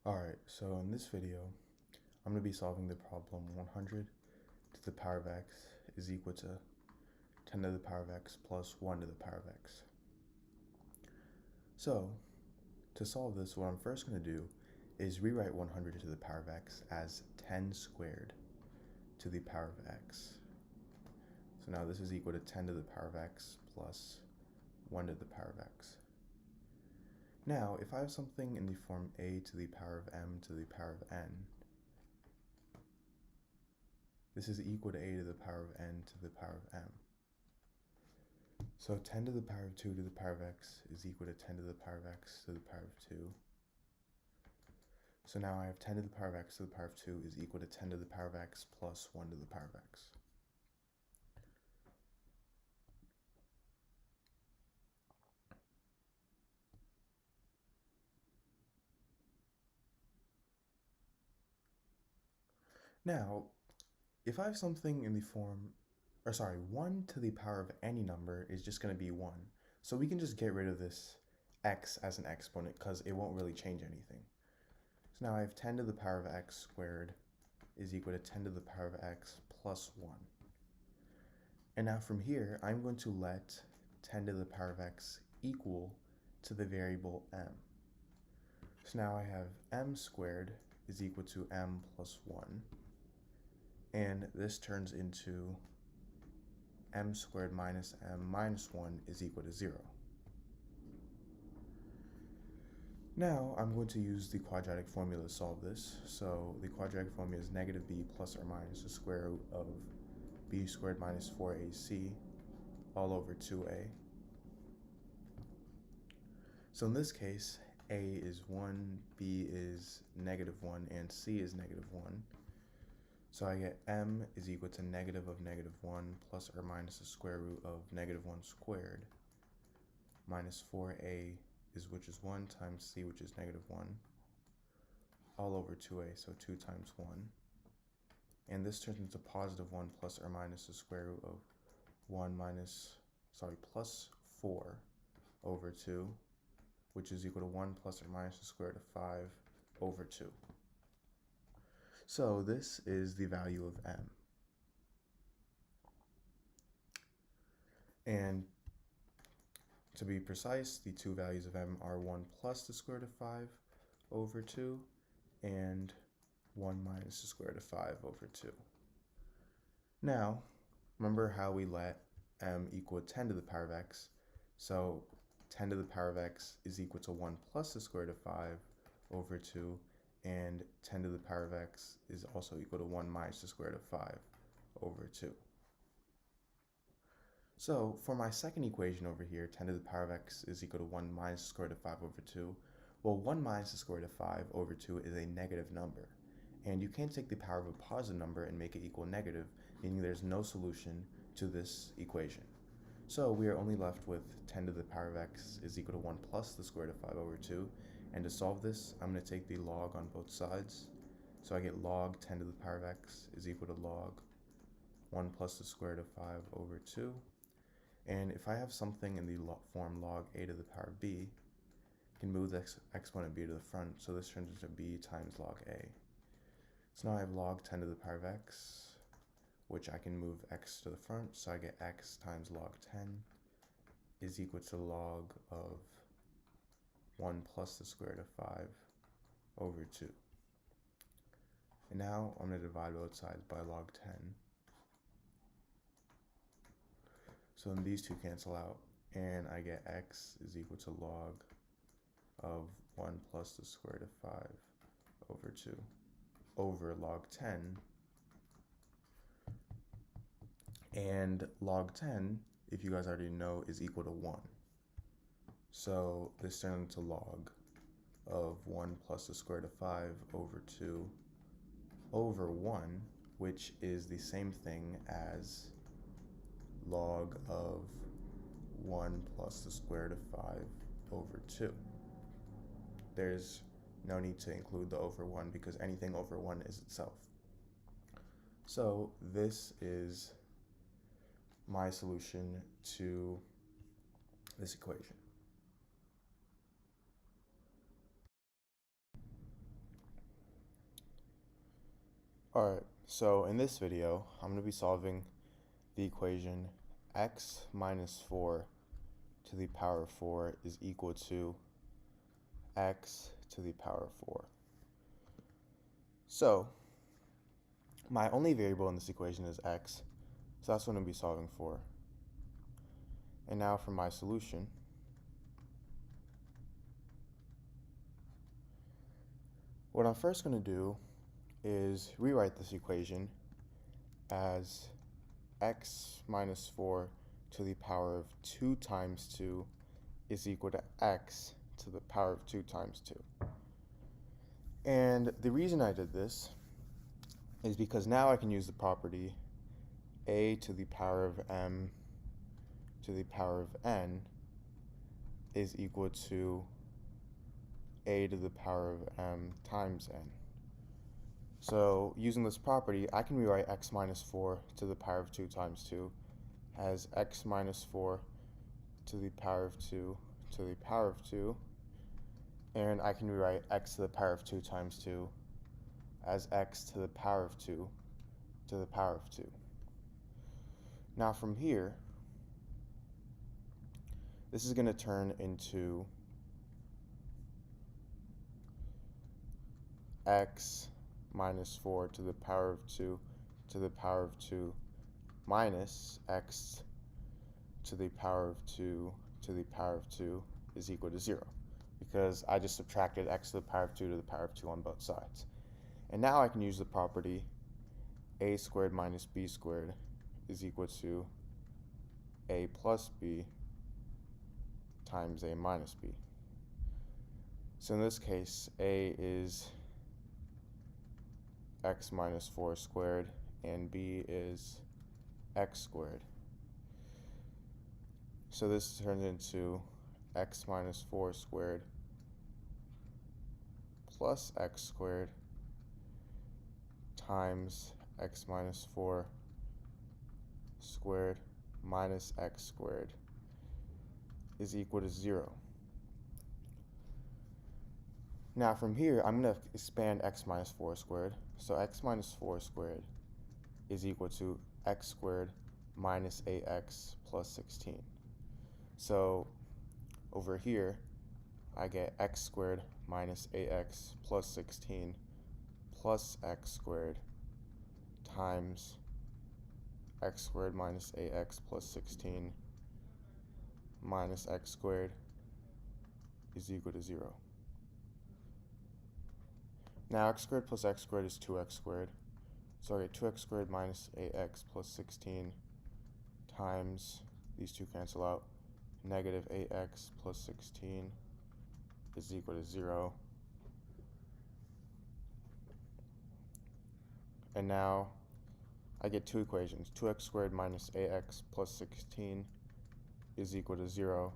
Alright, so in this video, I'm going to be solving the problem 100 to the power of x is equal to 10 to the power of x plus 1 to the power of x. So, to solve this, what I'm first going to do is rewrite 100 to the power of x as 10 squared to the power of x. So now this is equal to 10 to the power of x plus 1 to the power of x. Now, if I have something in the form a to the power of m to the power of n, this is equal to a to the power of n to the power of m. So 10 to the power of 2 to the power of x is equal to 10 to the power of x to the power of 2. So now I have 10 to the power of x to the power of 2 is equal to 10 to the power of x plus 1 to the power of x. Now, if I have something in the form, 1 to the power of any number is just going to be 1. So we can just get rid of this x as an exponent because it won't really change anything. So now I have 10 to the power of x squared is equal to 10 to the power of x plus 1. And now from here, I'm going to let 10 to the power of x equal to the variable m. So now I have m squared is equal to m plus 1. And this turns into m squared minus m minus 1 is equal to 0. Now I'm going to use the quadratic formula to solve this. So the quadratic formula is negative b plus or minus the square root of b squared minus 4ac all over 2a. So in this case, a is 1, b is negative 1, and c is negative 1. So I get m is equal to negative of negative 1 plus or minus the square root of negative 1 squared minus 4a which is 1 times c, which is negative 1, all over 2a, so 2 times 1. And this turns into positive 1 plus or minus the square root of plus 4 over 2, which is equal to 1 plus or minus the square root of 5 over 2. So this is the value of m. And to be precise, the two values of m are 1 plus the square root of 5 over 2 and 1 minus the square root of 5 over 2. Now, remember how we let m equal 10 to the power of x. So 10 to the power of x is equal to 1 plus the square root of 5 over 2, and 10 to the power of x is also equal to 1 minus the square root of 5 over 2. So for my second equation over here, 10 to the power of x is equal to 1 minus the square root of 5 over 2. Well, 1 minus the square root of 5 over 2 is a negative number. And you can't take the power of a positive number and make it equal negative, meaning there's no solution to this equation. So we are only left with 10 to the power of x is equal to 1 plus the square root of 5 over 2. And to solve this, I'm going to take the log on both sides. So I get log 10 to the power of x is equal to log 1 plus the square root of 5 over 2. And if I have something in the form log a to the power of b, I can move the exponent b to the front, so this turns into b times log a. So now I have log 10 to the power of x, which I can move x to the front, so I get x times log 10 is equal to log of 1 plus the square root of 5 over 2. And now I'm going to divide both sides by log 10. So then these two cancel out, and I get x is equal to log of 1 plus the square root of 5 over 2 over log 10. And log 10, if you guys already know, is equal to 1. So this turns into log of 1 plus the square root of 5 over 2 over 1, which is the same thing as log of 1 plus the square root of 5 over 2. There's no need to include the over 1 because anything over 1 is itself. So this is my solution to this equation. Alright, so in this video, I'm going to be solving the equation x minus 4 to the power of 4 is equal to x to the power of 4. So, my only variable in this equation is x, so that's what I'm going to be solving for. And now for my solution. What I'm first going to do is rewrite this equation as x minus 4 to the power of 2 times 2 is equal to x to the power of 2 times 2. And the reason I did this is because now I can use the property a to the power of m to the power of n is equal to a to the power of m times n. So using this property, I can rewrite x minus 4 to the power of 2 times 2 as x minus 4 to the power of 2 to the power of 2, and I can rewrite x to the power of 2 times 2 as x to the power of 2 to the power of 2. Now from here, this is going to turn into x minus 4 to the power of 2 to the power of 2 minus x to the power of 2 to the power of 2 is equal to 0, because I just subtracted x to the power of 2 to the power of 2 on both sides. And now I can use the property a squared minus b squared is equal to a plus b times a minus b. So in this case, a is x minus 4 squared and b is x squared. So this turns into x minus 4 squared plus x squared times x minus 4 squared minus x squared is equal to 0. Now from here, I'm going to expand x minus 4 squared. So x minus 4 squared is equal to x squared minus 8x plus 16. So over here, I get x squared minus 8x plus 16 plus x squared times x squared minus 8x plus 16 minus x squared is equal to 0. Now x squared plus x squared is 2x squared. So I get 2x squared minus 8x plus 16 times, these two cancel out, negative 8x plus 16 is equal to 0. And now I get two equations. 2x squared minus 8x plus 16 is equal to 0,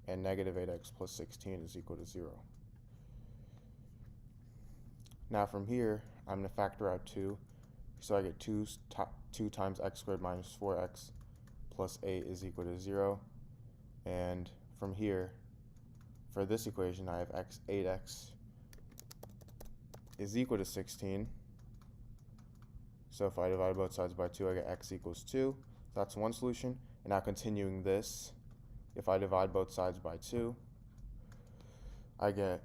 and negative 8x plus 16 is equal to 0. Now from here, I'm going to factor out 2, so I get 2 times x squared minus 4x plus 8 is equal to 0. And from here, for this equation, I have 8x is equal to 16. So if I divide both sides by 2, I get x equals 2. That's one solution. And now continuing this, if I divide both sides by 2, I get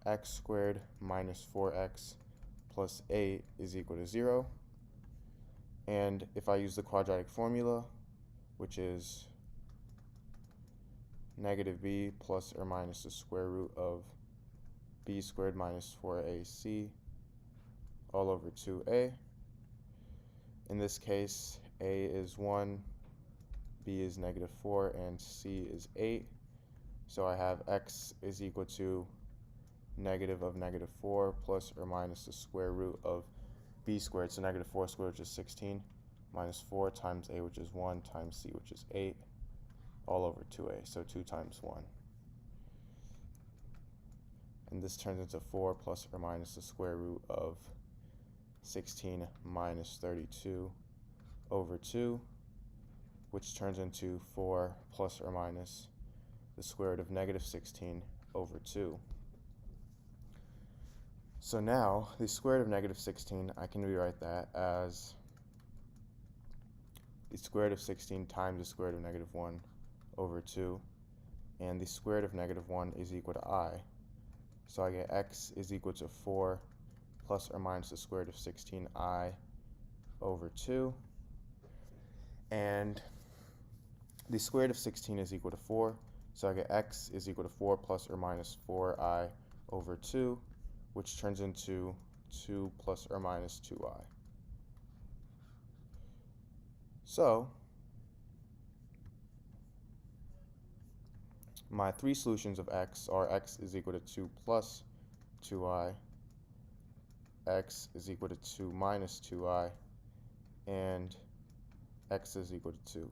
x squared minus 4x plus 8 is equal to 0. And if I use the quadratic formula, which is negative b plus or minus the square root of b squared minus 4ac all over 2a. In this case, a is 1, b is negative 4, and c is 8. So I have x is equal to negative of negative 4 plus or minus the square root of b squared, so negative 4 squared, which is 16, minus 4 times a, which is 1, times c, which is 8, all over 2a, so 2 times 1. And this turns into 4 plus or minus the square root of 16 minus 32 over 2, which turns into 4 plus or minus the square root of negative 16 over 2. So now, the square root of negative 16, I can rewrite that as the square root of 16 times the square root of negative 1 over 2, and the square root of negative 1 is equal to I. So I get x is equal to 4 plus or minus the square root of 16i over 2, and the square root of 16 is equal to 4, so I get x is equal to 4 plus or minus 4i over 2, which turns into 2 plus or minus 2i. So my three solutions of x are x is equal to 2 plus 2i, x is equal to 2 minus 2i, and x is equal to 2.